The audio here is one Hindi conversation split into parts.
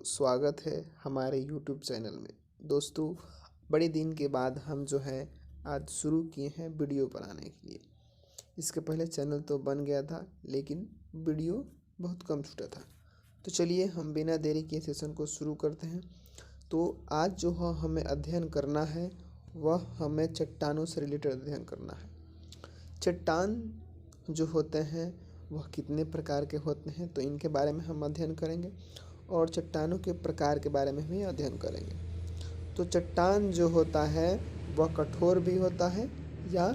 स्वागत है हमारे यूट्यूब चैनल में। दोस्तों, बड़े दिन के बाद हम जो है आज शुरू किए हैं वीडियो बनाने के लिए। इसके पहले चैनल तो बन गया था, लेकिन वीडियो बहुत कम छूटा था। तो चलिए हम बिना देरी के सेशन को शुरू करते हैं। तो आज जो हमें अध्ययन करना है वह हमें चट्टानों से रिलेटेड अध्ययन करना है। चट्टान जो होते हैं वह कितने प्रकार के होते हैं, तो इनके बारे में हम अध्ययन करेंगे और चट्टानों के प्रकार के बारे में भी अध्ययन करेंगे। तो चट्टान जो होता है वह कठोर भी होता है या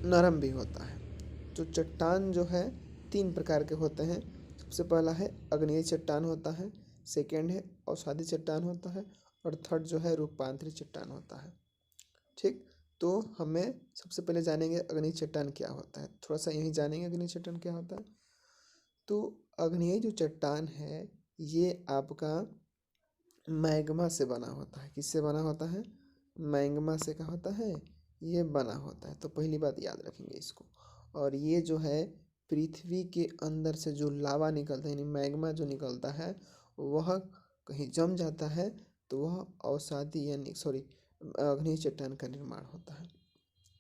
नरम भी होता है। तो चट्टान जो है 3 प्रकार के होते हैं। सबसे पहला है आग्नेय चट्टान होता है, सेकेंड है अवसादी चट्टान होता है और थर्ड जो है रूपांतरित चट्टान होता है। ठीक, तो हमें सबसे पहले जानेंगे आग्नेय चट्टान क्या होता है। थोड़ा सा यही जानेंगे आग्नेय चट्टान क्या होता है। तो आग्नेय जो चट्टान है ये आपका मैग्मा से बना होता है। किससे बना होता है? मैग्मा से क्या होता है? ये बना होता है। तो पहली बात याद रखेंगे इसको। और ये जो है पृथ्वी के अंदर से जो लावा निकलता है, यानी मैग्मा जो निकलता है, वह कहीं जम जाता है तो वह अवसादी यानी आग्नेय चट्टान का निर्माण होता है।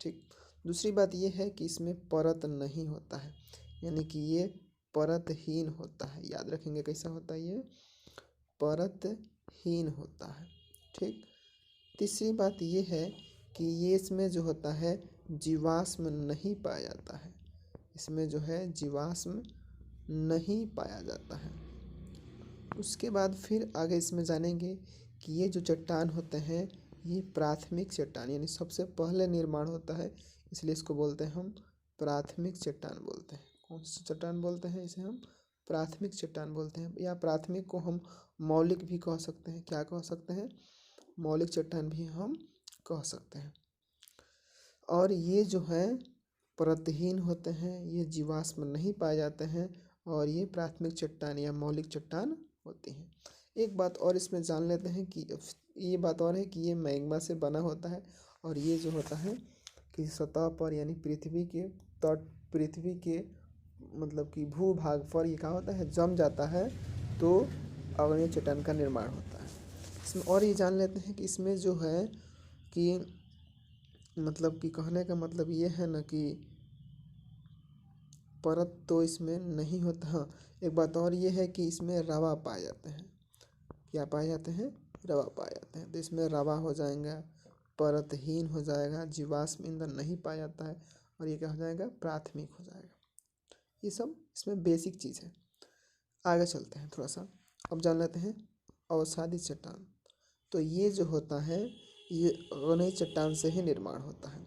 ठीक, दूसरी बात ये है कि इसमें परत नहीं होता है, यानी कि ये परतहीन होता है। याद रखेंगे कैसा होता है, ये परतहीन होता है। ठीक, तीसरी बात ये है कि ये इसमें जो होता है जीवाश्म नहीं पाया जाता है। इसमें जो है जीवाश्म नहीं पाया जाता है। उसके बाद फिर आगे इसमें जानेंगे कि ये जो चट्टान होते हैं ये प्राथमिक चट्टान यानी सबसे पहले निर्माण होता है, इसलिए इसको बोलते हैं हम प्राथमिक चट्टान बोलते हैं। कौन सी चट्टान बोलते हैं? इसे हम प्राथमिक चट्टान बोलते हैं, या प्राथमिक को हम मौलिक भी कह सकते हैं। क्या कह सकते हैं? मौलिक चट्टान भी हम कह सकते हैं। और ये जो है परतहीन होते हैं, ये जीवाश्म नहीं पाए जाते हैं और ये प्राथमिक चट्टान या मौलिक चट्टान होती हैं। एक बात और इसमें जान लेते हैं कि ये बात और है कि ये मैग्मा से बना होता है और ये जो होता है कि सतह पर यानी पृथ्वी के तट, पृथ्वी के मतलब कि भूभाग पर ये क्या होता है? जम जाता है, तो आग्नेय चट्टान का निर्माण होता है। इसमें और ये जान लेते हैं कि इसमें जो है कि मतलब कि कहने का मतलब ये है ना कि परत तो इसमें नहीं होता। हाँ, एक बात और ये है कि इसमें रवा पाए जाते हैं। क्या पाए जाते हैं? रवा पाए जाते हैं। तो इसमें रवा हो जाएगा, परतहीन हो जाएगा, जीवाश्म ईंधन नहीं पाया जाता है और ये क्या हो जाएगा? प्राथमिक हो जाएगा। ये सब इसमें बेसिक चीज़ है। आगे चलते हैं थोड़ा सा, अब जान लेते हैं अवसादी चट्टान। तो ये जो होता है ये आग्नेय चट्टान से ही निर्माण होता है।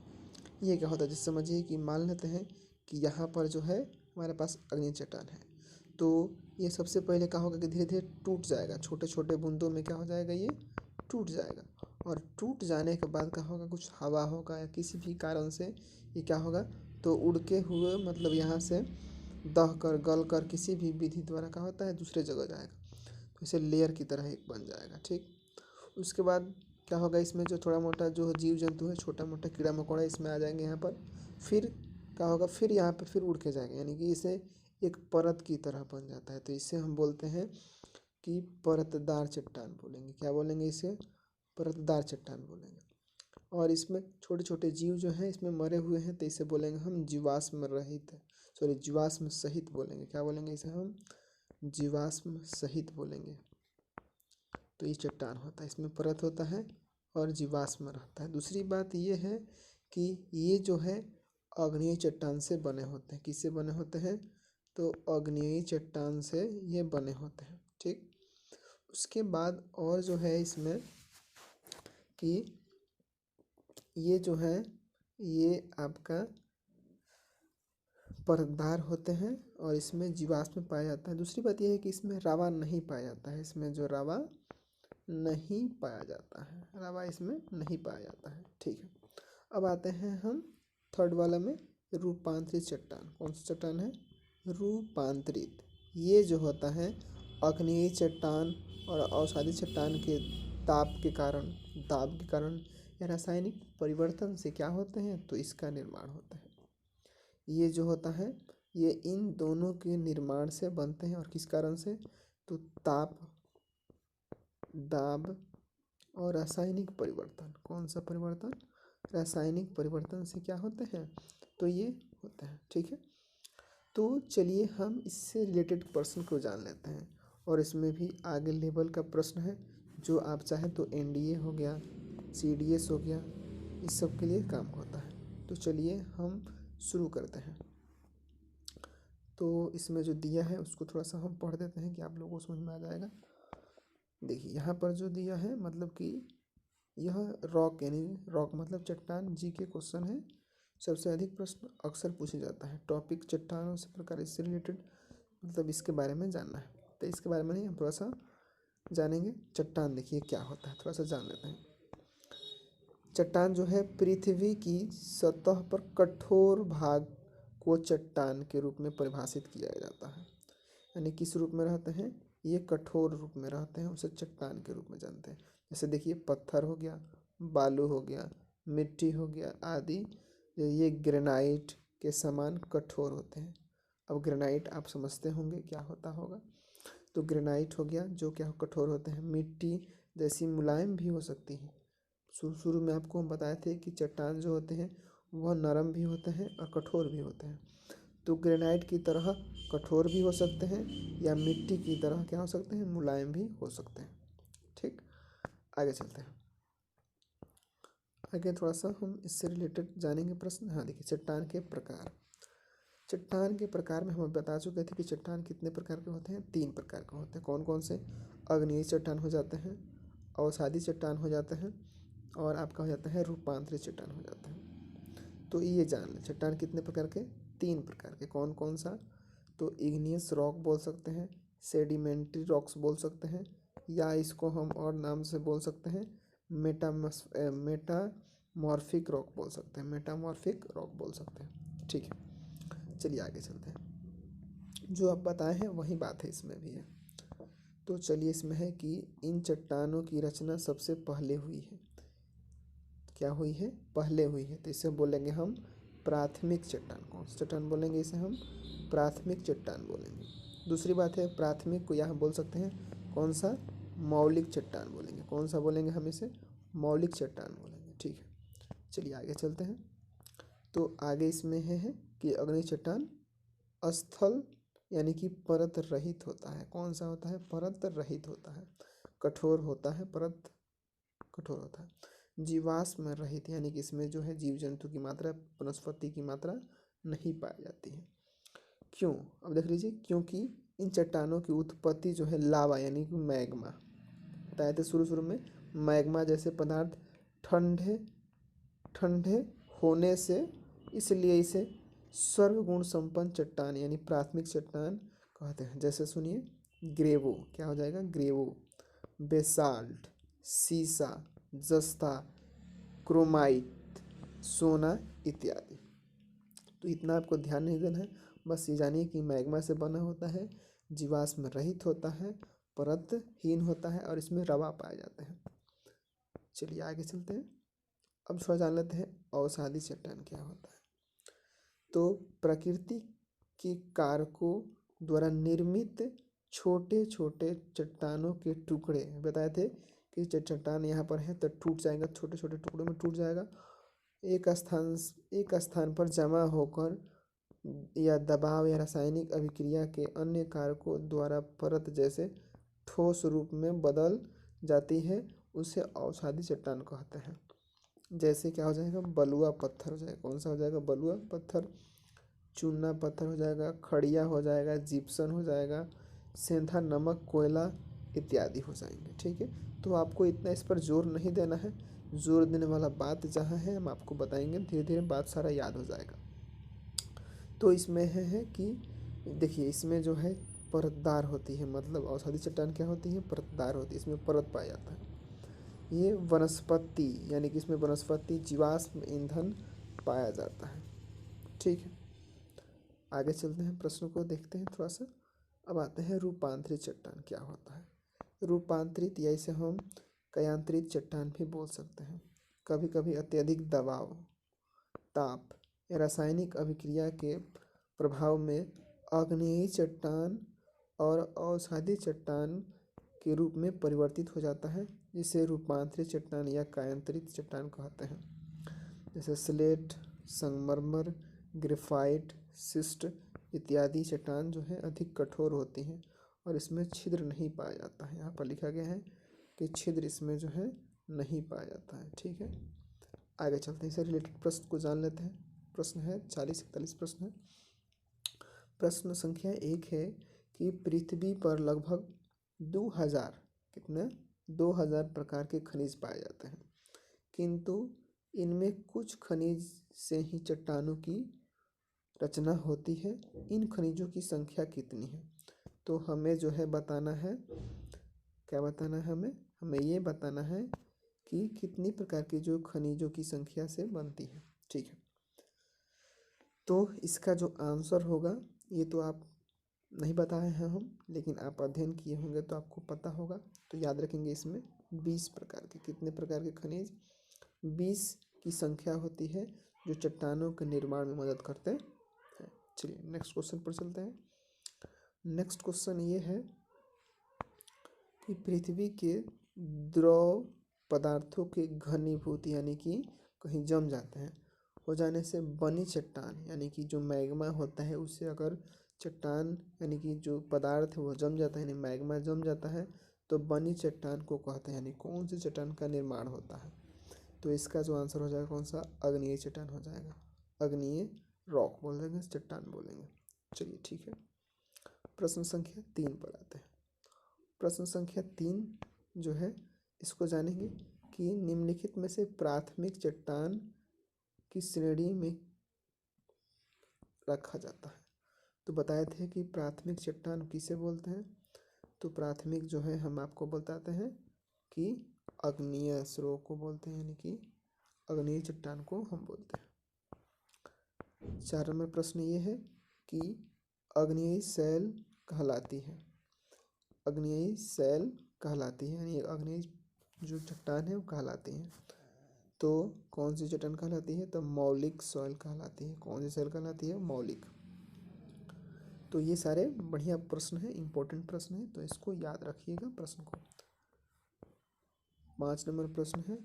ये क्या होता है? जैसे समझिए कि मान लेते हैं कि यहाँ पर जो है हमारे पास आग्नेय चट्टान है, तो ये सबसे पहले क्या होगा कि धीरे धीरे टूट जाएगा। छोटे छोटे बूंदों में क्या हो जाएगा? ये टूट जाएगा। और टूट जाने के बाद क्या होगा? कुछ हवा होगा या किसी भी कारण से ये क्या होगा? तो उड़ के हुए मतलब यहाँ से दह कर गल कर किसी भी विधि द्वारा क्या होता है? दूसरे जगह जाएगा, तो इसे लेयर की तरह एक बन जाएगा। ठीक, उसके बाद क्या होगा? इसमें जो थोड़ा मोटा जो जीव जंतु है, छोटा मोटा कीड़ा मकोड़ा इसमें आ जाएंगे यहाँ पर। फिर क्या होगा? फिर यहाँ पर फिर उड़ के जाएंगे, यानी कि इसे एक परत की तरह बन जाता है। तो इसे हम बोलते हैं कि परतदार चट्टान बोलेंगे। क्या बोलेंगे? इसे परतदार चट्टान बोलेंगे। और इसमें छोटे छोटे जीव जो हैं इसमें मरे हुए हैं, तो इसे बोलेंगे हम जीवाश्म रहित, जीवाश्म सहित बोलेंगे। क्या बोलेंगे? इसे हम जीवाश्म सहित बोलेंगे। तो ये चट्टान होता है, इसमें परत होता है और जीवाश्म रहता है। दूसरी बात ये है कि ये जो है आग्नेय चट्टान से बने होते हैं। किससे बने होते हैं? तो आग्नेय चट्टान से ये बने होते हैं। ठीक, उसके बाद और जो है इसमें कि ये जो है ये आपका परतदार होते हैं और इसमें जीवाश्म पाया जाता है। दूसरी बात यह है कि इसमें रावा नहीं पाया जाता है। इसमें जो रावा नहीं पाया जाता है, रावा इसमें नहीं पाया जाता है। ठीक है, अब आते हैं हम थर्ड वाला में, रूपांतरित चट्टान। कौन सा चट्टान है? रूपांतरित। ये जो होता है आग्नेय चट्टान और अवसादी चट्टान के दाब के कारण या रासायनिक परिवर्तन से क्या होते हैं? तो इसका निर्माण होता है। ये जो होता है ये इन दोनों के निर्माण से बनते हैं। और किस कारण से? तो ताप, दाब और रासायनिक परिवर्तन। कौन सा परिवर्तन? रासायनिक परिवर्तन से क्या होते हैं? तो ये होता है। ठीक है, तो चलिए हम इससे रिलेटेड प्रश्न को जान लेते हैं। और इसमें भी आगे लेवल का प्रश्न है, जो आप चाहें तो एनडीए हो गया, सीडीएस हो गया, इस सब के लिए काम होता है। तो चलिए हम शुरू करते हैं। तो इसमें जो दिया है उसको थोड़ा सा हम पढ़ देते हैं कि आप लोगों को समझ में आ जाएगा। देखिए यहाँ पर जो दिया है, मतलब कि यह रॉक, यानी रॉक मतलब चट्टान, जी के क्वेश्चन है। सबसे अधिक प्रश्न अक्सर पूछे जाता है। टॉपिक चट्टानों से प्रकार, इससे रिलेटेड मतलब इसके बारे में जानना है। तो इसके बारे में नहीं, हम थोड़ा सा जानेंगे। चट्टान देखिए क्या होता है, थोड़ा सा जान लेते हैं। चट्टान जो है पृथ्वी की सतह पर कठोर भाग को चट्टान के रूप में परिभाषित किया जाता है। यानी किस रूप में रहते हैं? ये कठोर रूप में रहते हैं, उसे चट्टान के रूप में जानते हैं। जैसे देखिए पत्थर हो गया, बालू हो गया, मिट्टी हो गया आदि, ये ग्रेनाइट के समान कठोर होते हैं। अब ग्रेनाइट आप समझते होंगे क्या होता होगा। तो ग्रेनाइट हो गया जो क्या कठोर होते हैं। मिट्टी जैसी मुलायम भी हो सकती है। शुरू शुरू में आपको हम बताए थे कि चट्टान जो होते हैं वह नरम भी होते हैं और कठोर भी होते हैं। तो ग्रेनाइट की तरह कठोर भी हो सकते हैं, या मिट्टी की तरह क्या हो सकते हैं, मुलायम भी हो सकते हैं। ठीक, आगे चलते हैं। आगे थोड़ा सा हम इससे रिलेटेड जानेंगे प्रश्न। हाँ देखिए, चट्टान के प्रकार। चट्टान के प्रकार में हम बता चुके थे कि चट्टान कितने प्रकार के होते हैं? 3 प्रकार के होते हैं। कौन कौन से? आग्नेय चट्टान हो जाते हैं, अवसादी चट्टान हो जाते हैं, और आपका हो जाता है रूपांतरित चट्टान हो जाता है। तो ये जान लें, चट्टान कितने प्रकार के? 3 प्रकार के। कौन कौन सा? तो इग्नियस रॉक बोल सकते हैं, सेडिमेंट्री रॉक्स बोल सकते हैं, या इसको हम और नाम से बोल सकते हैं मेटामॉर्फिक रॉक बोल सकते हैं। मेटामॉर्फिक रॉक बोल सकते हैं। ठीक है, चलिए आगे चलते हैं। जो आप बताए हैं वही बात है इसमें भी है। तो चलिए, इसमें है कि इन चट्टानों की रचना सबसे पहले हुई है। क्या हुई है? पहले हुई है। तो इसे बोलेंगे हम प्राथमिक चट्टान। कौन सा चट्टान बोलेंगे? इसे हम प्राथमिक चट्टान बोलेंगे। दूसरी बात है, प्राथमिक को यहाँ बोल सकते हैं कौन सा? मौलिक चट्टान बोलेंगे। कौन सा बोलेंगे हम इसे? मौलिक चट्टान बोलेंगे। ठीक है, चलिए आगे चलते हैं। तो आगे इसमें है कि अग्नि चट्टान स्थल यानी कि परत रहित होता है। कौन सा होता है? परत रहित होता है, कठोर होता है, परत कठोर होता है। जीवाश्म रहित, यानी कि इसमें जो है जीव जंतु की मात्रा, वनस्पति की मात्रा नहीं पाई जाती है। क्यों? अब देख लीजिए, क्योंकि इन चट्टानों की उत्पत्ति जो है लावा यानी कि मैग्मा, बताए थे शुरू शुरू में, मैग्मा जैसे पदार्थ ठंडे ठंडे होने से, इसलिए इसे सर्वगुण संपन्न चट्टान यानी प्राथमिक चट्टान कहते हैं। जैसे सुनिए, ग्रेवो क्या हो जाएगा? ग्रेवो, बेसाल्ट, सीसा, जस्ता, क्रोमाइट, सोना इत्यादि। तो इतना आपको ध्यान नहीं देना है, बस ये जानिए कि मैग्मा से बना होता है, जीवाश्म रहित होता है, परतहीन होता है, और इसमें रवा पाए जाते हैं। चलिए आगे चलते हैं। अब थोड़ा जान लेते हैं अवसादी चट्टान क्या होता है। तो प्रकृति के कारकों द्वारा निर्मित छोटे छोटे चट्टानों के टुकड़े, बताए थे कि चट्टान यहाँ पर है तो टूट जाएगा, छोटे छोटे टुकड़ों में टूट जाएगा, एक स्थान पर जमा होकर या दबाव या रासायनिक अभिक्रिया के अन्य कारकों द्वारा परत जैसे ठोस रूप में बदल जाती है, उसे अवसादी चट्टान कहते हैं। जैसे क्या हो जाएगा? बलुआ पत्थर हो जाएगा। कौन सा हो जाएगा? बलुआ पत्थर, चूना पत्थर हो जाएगा, खड़िया हो जाएगा, जिप्सन हो जाएगा, सेंधा नमक, कोयला इत्यादि हो जाएंगे। ठीक है, तो आपको इतना इस पर जोर नहीं देना है। जोर देने वाला बात जहाँ है हम आपको बताएंगे, धीरे धीरे बात सारा याद हो जाएगा। तो इसमें है कि देखिए, इसमें जो है परतदार होती है, मतलब औषधि चट्टान क्या होती है? परतदार होती है, इसमें परत पाया जाता है। ये वनस्पति यानी कि इसमें वनस्पति जीवाश्म ईंधन पाया जाता है। ठीक है, आगे चलते हैं, प्रश्नों को देखते हैं थोड़ा सा। अब आते हैं रूपांतरित चट्टान क्या होता है। रूपांतरित या इसे हम कयांतरित चट्टान भी बोल सकते हैं। कभी कभी अत्यधिक दबाव, ताप या रासायनिक अभिक्रिया के प्रभाव में आग्नेयी चट्टान और अवसादी चट्टान के रूप में परिवर्तित हो जाता है, जिसे रूपांतरित चट्टान या कायांतरित चट्टान कहते हैं। जैसे स्लेट, संगमरमर, ग्रेफाइट, शिस्ट इत्यादि चट्टान जो है अधिक कठोर होती हैं और इसमें छिद्र नहीं पाया जाता है। यहाँ पर लिखा गया है कि छिद्र इसमें जो है नहीं पाया जाता है। ठीक है, आगे चलते हैं, इससे रिलेटेड प्रश्न को जान लेते हैं। प्रश्न है 40-41 प्रश्न है। प्रश्न संख्या 1 है कि पृथ्वी पर लगभग 2000 कितने 2000 प्रकार के खनिज पाए जाते हैं, किंतु इनमें कुछ खनिज से ही चट्टानों की रचना होती है। इन खनिजों की संख्या कितनी है? तो हमें जो है बताना है, क्या बताना है हमें ये बताना है कि कितनी प्रकार की जो खनिजों की संख्या से बनती है। ठीक है, तो इसका जो आंसर होगा, ये तो आप नहीं बताए हैं हम, लेकिन आप अध्ययन किए होंगे तो आपको पता होगा। तो याद रखेंगे, इसमें 20 प्रकार के, कितने प्रकार के खनिज, 20 की संख्या होती है जो चट्टानों के निर्माण में मदद करते हैं। चलिए नेक्स्ट क्वेश्चन पर चलते हैं। नेक्स्ट क्वेश्चन ये है कि पृथ्वी के द्रव पदार्थों के घनीभूत यानी कि कहीं जम जाते हैं हो जाने से बनी चट्टान, यानी कि जो मैग्मा होता है उससे अगर चट्टान यानी कि जो पदार्थ है वो जम जाता है, यानी मैग्मा जम जाता है, तो बनी चट्टान को कहते हैं। यानी कौन सी चट्टान का निर्माण होता है? तो इसका जो आंसर हो जाएगा कौन सा? आग्नेय चट्टान हो जाएगा। आग्नेय रॉक बोल देंगे, चट्टान बोलेंगे। चलिए ठीक है, प्रश्न संख्या 3 पर आते हैं। प्रश्न संख्या 3 जो है इसको जानेंगे कि निम्नलिखित में से प्राथमिक चट्टान की श्रेणी में रखा जाता है। तो बताए थे कि प्राथमिक चट्टान किसे बोलते हैं? तो प्राथमिक जो है हम आपको बताते हैं कि आग्नेय स्रोत को बोलते हैं, यानी कि आग्नेय चट्टान को हम बोलते हैं। 4 नंबर प्रश्न ये है कि आग्नेय शैल कहलाती है। आग्नेय शैल कहलाती है, यानी आग्नेय जो चट्टान है वो कहलाती है। तो कौन सी चट्टान कहलाती है? तो मौलिक शैल कहलाती है। कौन सी शैल कहलाती है? मौलिक। तो ये सारे बढ़िया प्रश्न हैं, इंपॉर्टेंट प्रश्न हैं, तो इसको याद रखिएगा प्रश्न को। 5 नंबर प्रश्न है,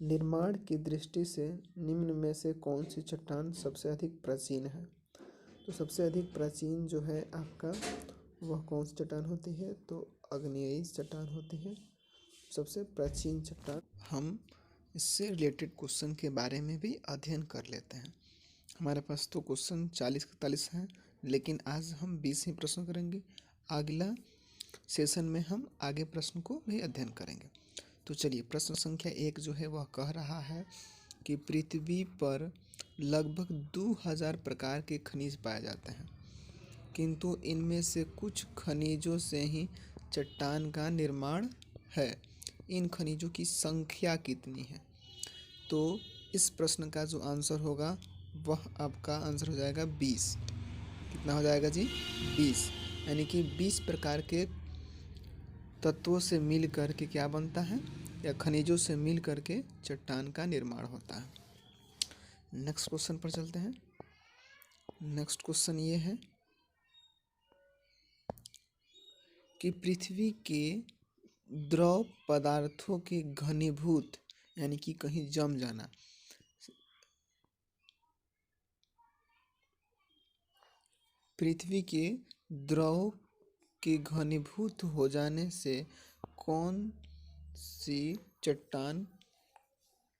निर्माण की दृष्टि से निम्न में से कौन सी चट्टान सबसे अधिक प्राचीन है? तो सबसे अधिक प्राचीन जो है आपका वह कौन सी चट्टान होती है? तो आग्नेय चट्टान होती है सबसे प्राचीन चट्टान। हम इससे रिलेटेड क्वेश्चन के बारे में भी अध्ययन कर लेते हैं। हमारे पास तो क्वेश्चन 40-41 हैं, लेकिन आज हम 20 ही प्रश्न करेंगे। अगला सेशन में हम आगे प्रश्न को भी अध्ययन करेंगे। तो चलिए, प्रश्न संख्या 1 जो है वह कह रहा है कि पृथ्वी पर लगभग 2000 प्रकार के खनिज पाए जाते हैं, किंतु इनमें से कुछ खनिजों से ही चट्टान का निर्माण है। इन खनिजों की संख्या कितनी है? तो इस प्रश्न का जो आंसर होगा वह आपका आंसर हो जाएगा 20। कितना हो जाएगा जी? 20। यानी कि 20 प्रकार के तत्वों से मिल कर के क्या बनता है, या खनिजों से मिल कर के चट्टान का निर्माण होता है। नेक्स्ट क्वेश्चन पर चलते हैं। नेक्स्ट क्वेश्चन ये है कि पृथ्वी के द्रव पदार्थों के घनीभूत यानी कि कहीं जम जाना, पृथ्वी के द्रव के घनीभूत हो जाने से कौन सी चट्टान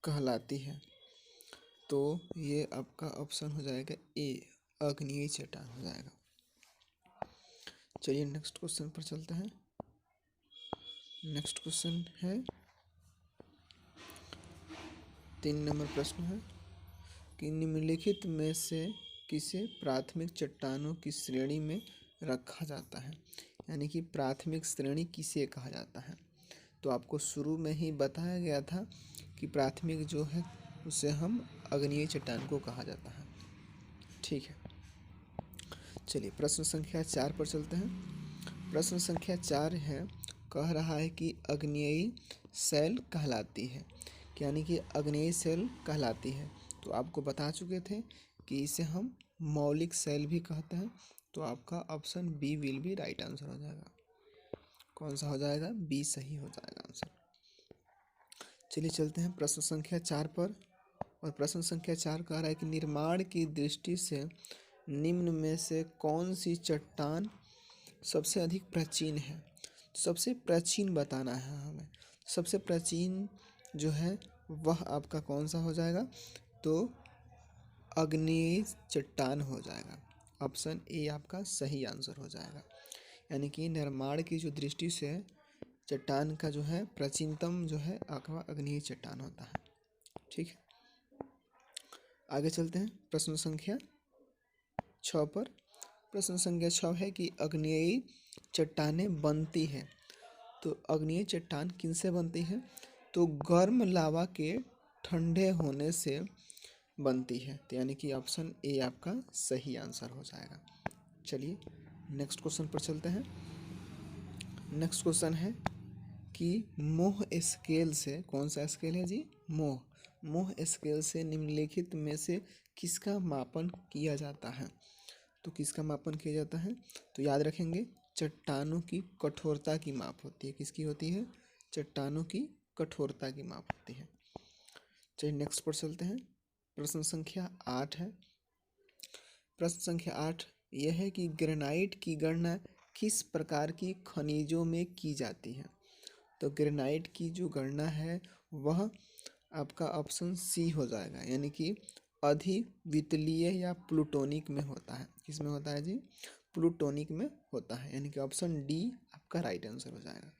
कहलाती है? तो ये आपका ऑप्शन हो जाएगा ए, आग्नेय चट्टान हो जाएगा। चलिए नेक्स्ट क्वेश्चन पर चलते हैं। नेक्स्ट क्वेश्चन है 3 नंबर प्रश्न है कि निम्नलिखित में से किसे प्राथमिक चट्टानों की श्रेणी में रखा जाता है? यानी कि प्राथमिक श्रेणी किसे कहा जाता है? तो आपको शुरू में ही बताया गया था कि प्राथमिक जो है उसे हम आग्नेय चट्टान को कहा जाता है। ठीक है, चलिए प्रश्न संख्या 4 पर चलते हैं। प्रश्न संख्या 4 है, कह रहा है कि आग्नेय शैल कहलाती है, यानी कि आग्नेय शैल कहलाती है। तो आपको बता चुके थे कि इसे हम मौलिक शैल भी कहते हैं। तो आपका option B will be right answer हो जाएगा। कौन सा हो जाएगा? बी सही हो जाएगा आंसर। चलिए चलते हैं प्रश्न संख्या 4 पर। और प्रश्न संख्या 4 कह रहा है कि निर्माण की दृष्टि से निम्न में से कौन सी चट्टान सबसे अधिक प्राचीन है? सबसे प्राचीन बताना है हमें। सबसे प्राचीन जो है वह आपका कौन सा हो जाएगा? तो आग्नेय चट्टान हो जाएगा। ऑप्शन ए आपका सही आंसर हो जाएगा। यानी कि निर्माण की जो दृष्टि से चट्टान का जो है प्राचीनतम जो है आपका आग्नेय चट्टान होता है। ठीक है, आगे चलते हैं प्रश्न संख्या 6 पर। प्रश्न संख्या 6 है कि आग्नेयी चट्टानें बनती हैं। तो आग्नेय चट्टान किनसे बनती है? तो गर्म लावा के ठंडे होने से बनती है। तो यानी कि ऑप्शन ए आपका सही आंसर हो जाएगा। चलिए नेक्स्ट क्वेश्चन पर चलते हैं। नेक्स्ट क्वेश्चन है कि मोह स्केल से, कौन सा स्केल है जी? मोह स्केल से निम्नलिखित में से किसका मापन किया जाता है? तो किसका मापन किया जाता है? तो याद रखेंगे चट्टानों की कठोरता की माप होती है। किसकी होती है? चट्टानों की कठोरता की माप होती है। चलिए नेक्स्ट पर चलते हैं। प्रश्न संख्या 8 है। प्रश्न संख्या 8 यह है कि ग्रेनाइट की गणना किस प्रकार की खनिजों में की जाती है? तो ग्रेनाइट की जो गणना है वह आपका ऑप्शन सी हो जाएगा। यानी कि अधिवितलीय या प्लूटोनिक में होता है। किस में होता है जी? प्लूटोनिक में होता है। यानी कि ऑप्शन डी आपका राइट आंसर हो जाएगा।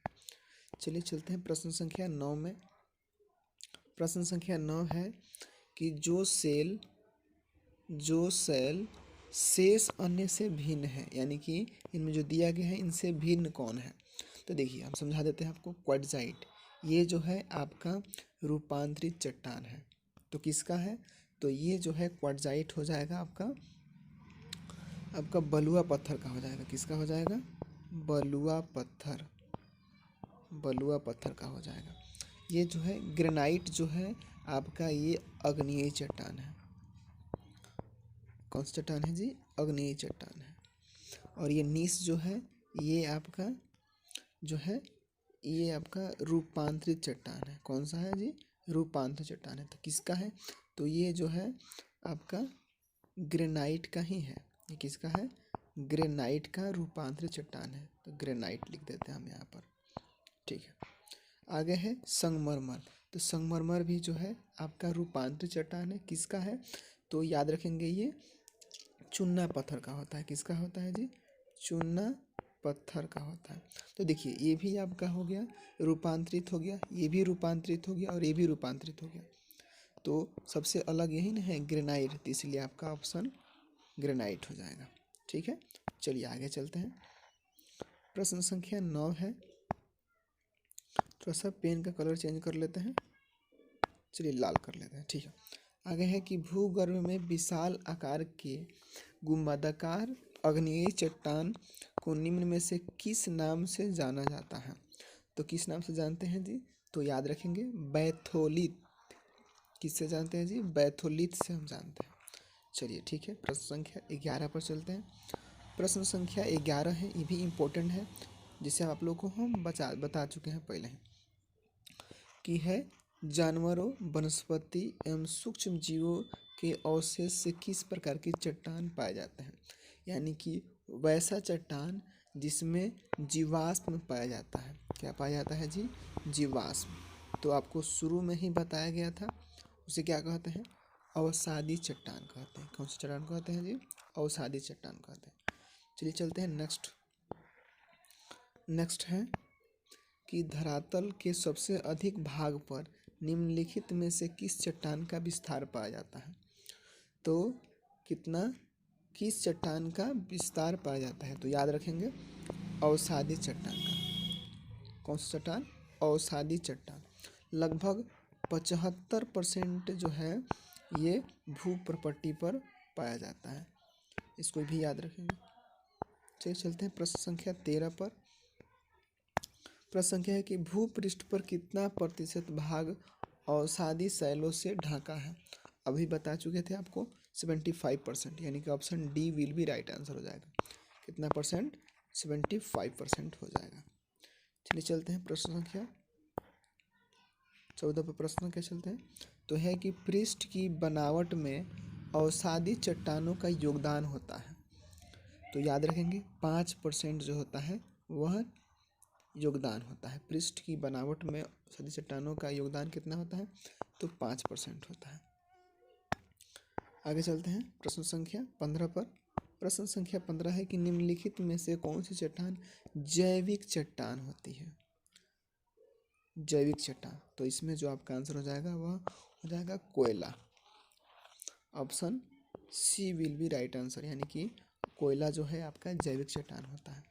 चलिए चलते हैं प्रश्न संख्या 9 में। प्रश्न संख्या 9 है कि जो सेल शेष अन्य से भिन्न है, यानी कि इनमें जो दिया गया है इनसे भिन्न कौन है? तो देखिए हम समझा देते हैं आपको। क्वार्टजाइट ये जो है आपका रूपांतरित चट्टान है। तो किसका है? तो ये जो है क्वार्टजाइट हो जाएगा आपका बलुआ पत्थर का हो जाएगा। किसका हो जाएगा? बलुआ पत्थर का हो जाएगा। ये जो है ग्रेनाइट जो है आपका ये आग्नेय चट्टान है। कौन सा चट्टान है जी? आग्नेय चट्टान है। और ये नीस जो है ये आपका जो है ये आपका रूपांतरित चट्टान है। कौन सा है जी? रूपांतरित चट्टान है। तो किसका है? तो ये जो है आपका ग्रेनाइट का ही है। ये किसका है? ग्रेनाइट का रूपांतरित चट्टान है। तो ग्रेनाइट लिख देते हैं हम यहाँ पर। ठीक है, आगे है संगमरमर। तो संगमरमर भी जो है आपका रूपांतरित चट्टान है। किसका है? तो याद रखेंगे ये चूना पत्थर का होता है। किसका होता है जी? चूना पत्थर का होता है। तो देखिए ये भी आपका हो गया रूपांतरित हो गया, ये भी रूपांतरित हो गया और ये भी रूपांतरित हो गया। तो सबसे अलग यही ना है ग्रेनाइट, तो इसलिए आपका ऑप्शन ग्रेनाइट हो जाएगा। ठीक है, चलिए आगे चलते हैं। प्रश्न संख्या 9 है। थोड़ा सा पेन का कलर चेंज कर लेते हैं। चलिए लाल कर लेते हैं। ठीक है, आगे है कि भूगर्भ में विशाल आकार के गुंबदाकार आग्नेय चट्टान को निम्न में से किस नाम से जाना जाता है? तो किस नाम से जानते हैं जी? तो याद रखेंगे बैथोलिथ। किससे जानते हैं जी? बैथोलिथ से हम जानते हैं। चलिए ठीक है, प्रश्न संख्या 11 पर चलते हैं। प्रश्न संख्या 11 है, ये भी इम्पोर्टेंट है, जिसे आप लोग को हम बता चुके हैं पहले ही, कि है जानवरों, वनस्पति एवं सूक्ष्म जीवों के अवशेष से किस प्रकार की चट्टान पाए जाते हैं? यानी कि वैसा चट्टान जिसमें जीवाश्म पाया जाता है। क्या पाया जाता है जी? जीवाश्म। तो आपको शुरू में ही बताया गया था, उसे क्या कहते हैं? अवसादी चट्टान कहते हैं। कौन सी चट्टान कहते हैं जी? अवसादी चट्टान कहते हैं। चलिए चलते हैं नेक्स्ट है कि धरातल के सबसे अधिक भाग पर निम्नलिखित में से किस चट्टान का विस्तार पाया जाता है? तो किस चट्टान का विस्तार पाया जाता है? तो याद रखेंगे अवसादी चट्टान का। कौन सा चट्टान? अवसादी चट्टान। लगभग 75% जो है ये भूप्रपट्टी पर पाया जाता है। इसको भी याद रखेंगे। चलिए चलते हैं प्रश्न संख्या 13 पर। प्रश्न संख्या है कि भूपृष्ठ पर कितना प्रतिशत भाग अवसादी शैलों से ढका है? अभी बता चुके थे आपको 75%, यानी कि option D will be right answer हो जाएगा। कितना परसेंट? 75% हो जाएगा। चलिए चलते हैं प्रश्न संख्या 14 पर। प्रश्न क्या चलते हैं, तो है कि पृष्ठ की बनावट में अवसादी चट्टानों का योगदान होता है। तो याद रखेंगे 5% जो होता है वह योगदान होता है। पृष्ठ की बनावट में अवसादी चट्टानों का योगदान कितना होता है? तो 5% होता है। आगे चलते हैं प्रश्न संख्या 15 पर। प्रश्न संख्या 15 है कि निम्नलिखित में से कौन सी चट्टान जैविक चट्टान होती है? जैविक चट्टान, तो इसमें जो आपका आंसर हो जाएगा वह हो जाएगा कोयला। Option C will be right answer, यानी कि कोयला जो है आपका जैविक चट्टान होता है।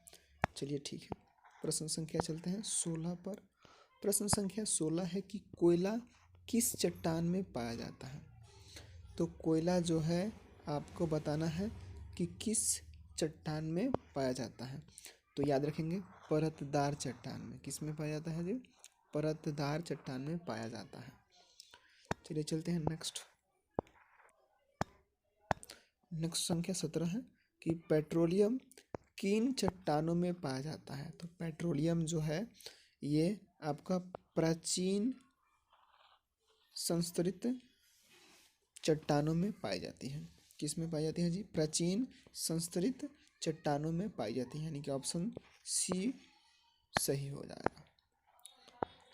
चलिए ठीक है, प्रश्न संख्या चलते हैं 16 पर। प्रश्न संख्या 16 है कि कोयला किस चट्टान में पाया जाता है? तो कोयला जो है आपको बताना है कि किस चट्टान में पाया जाता है। तो याद रखेंगे परतदार चट्टान में। किस में पाया जाता है जी? परतदार चट्टान में पाया जाता है। चलिए चलते हैं नेक्स्ट संख्या 17 है कि पेट्रोलियम किन चट्टानों में पाया जाता है? तो पेट्रोलियम जो है ये आपका प्राचीन संस्तरित चट्टानों में पाई जाती है। किस में पाई जाती है जी? प्राचीन संस्तरित चट्टानों में पाई जाती है, यानी कि ऑप्शन सी सही हो जाएगा।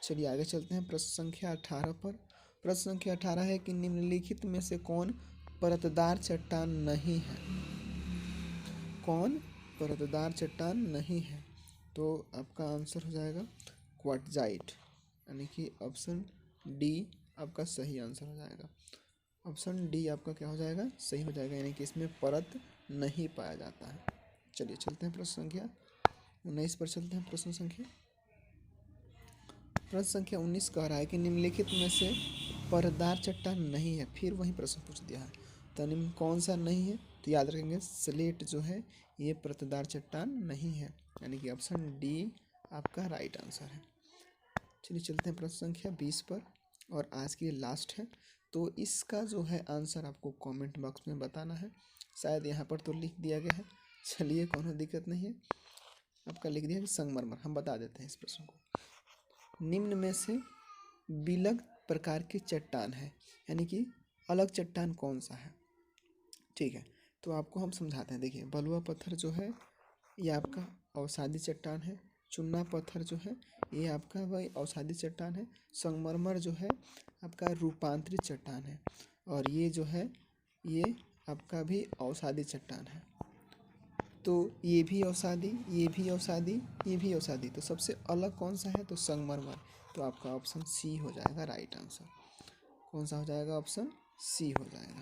चलिए आगे चलते हैं प्रश्न संख्या 18 पर। प्रश्न संख्या 18 है कि निम्नलिखित में से कौन परतदार चट्टान नहीं है? कौन परतदार चट्टान नहीं है? तो आपका आंसर हो जाएगा क्वार्टजाइट, यानी कि ऑप्शन डी आपका सही आंसर हो जाएगा। ऑप्शन डी आपका क्या हो जाएगा? सही हो जाएगा, यानी कि इसमें परत नहीं पाया जाता है। चलिए चलते हैं प्रश्न संख्या 19 पर। चलते हैं प्रश्न संख्या 19 कह रहा है कि निम्नलिखित में से परतदार चट्टान नहीं है। फिर वही प्रश्न पूछ दिया है, तो निम्न कौन सा नहीं है? तो याद रखेंगे स्लेट जो है ये परतदार चट्टान नहीं है, यानी कि ऑप्शन डी आपका राइट आंसर है। चलिए चलते हैं प्रश्न संख्या 20 पर, और आज की लास्ट है। तो इसका जो है आंसर आपको कमेंट बॉक्स में बताना है। शायद यहाँ पर तो लिख दिया गया है, चलिए कोनो दिक्कत नहीं है। आपका लिख दिया है संगमरमर। हम बता देते हैं इस प्रश्न को। निम्न में से विलग प्रकार की चट्टान है, यानी कि अलग चट्टान कौन सा है? ठीक है, तो आपको हम समझाते हैं। देखिए बलुआ पत्थर जो है ये आपका अवसादी चट्टान है। चुन्ना पत्थर जो है ये आपका वही अवसादी चट्टान है। संगमरमर जो है आपका रूपांतरित चट्टान है, और ये जो है ये आपका भी अवसादी चट्टान है। तो ये भी अवसादी, ये भी अवसादी, ये भी अवसादी, तो सबसे अलग कौन सा है? तो संगमरमर। तो आपका ऑप्शन सी हो जाएगा राइट आंसर। कौन सा हो जाएगा? ऑप्शन सी हो जाएगा।